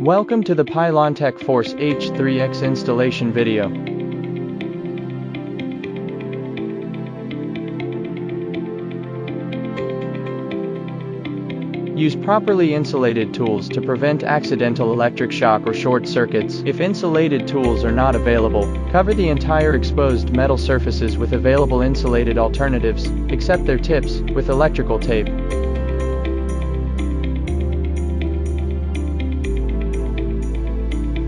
Welcome to the Pylontech Force H3X installation video. Use properly insulated tools to prevent accidental electric shock or short circuits. If insulated tools are not available, cover the entire exposed metal surfaces with available insulated alternatives, except their tips, with electrical tape.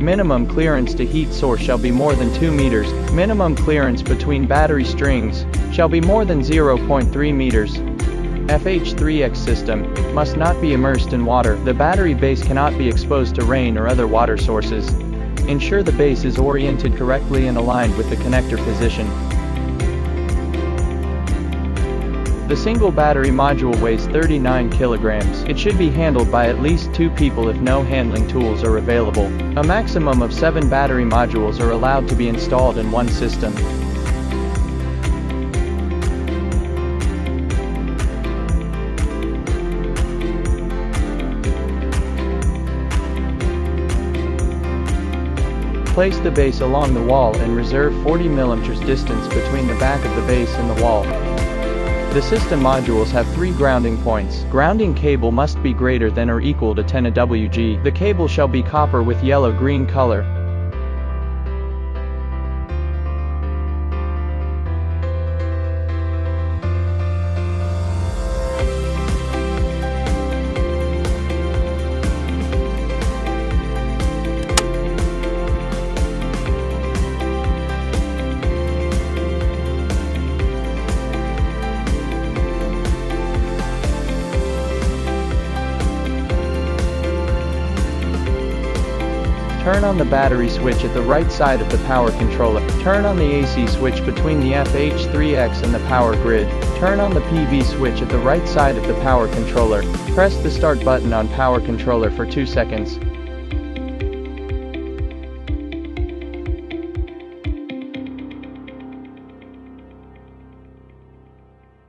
Minimum clearance to heat source shall be more than 2 meters. Minimum clearance between battery strings shall be more than 0.3 meters. FH3X system must not be immersed in water. The battery base cannot be exposed to rain or other water sources. Ensure the base is oriented correctly and aligned with the connector position. The single battery module weighs 39 kilograms. It should be handled by at least 2 people if no handling tools are available. A maximum of 7 battery modules are allowed to be installed in one system. Place the base along the wall and reserve 40 mm distance between the back of the base and the wall. The system modules have 3 grounding points. Grounding cable must be greater than or equal to 10 AWG. The cable shall be copper with yellow-green color. Turn on the battery switch at the right side of the power controller. Turn on the AC switch between the FH3X and the power grid. Turn on the PV switch at the right side of the power controller. Press the start button on power controller for 2 seconds.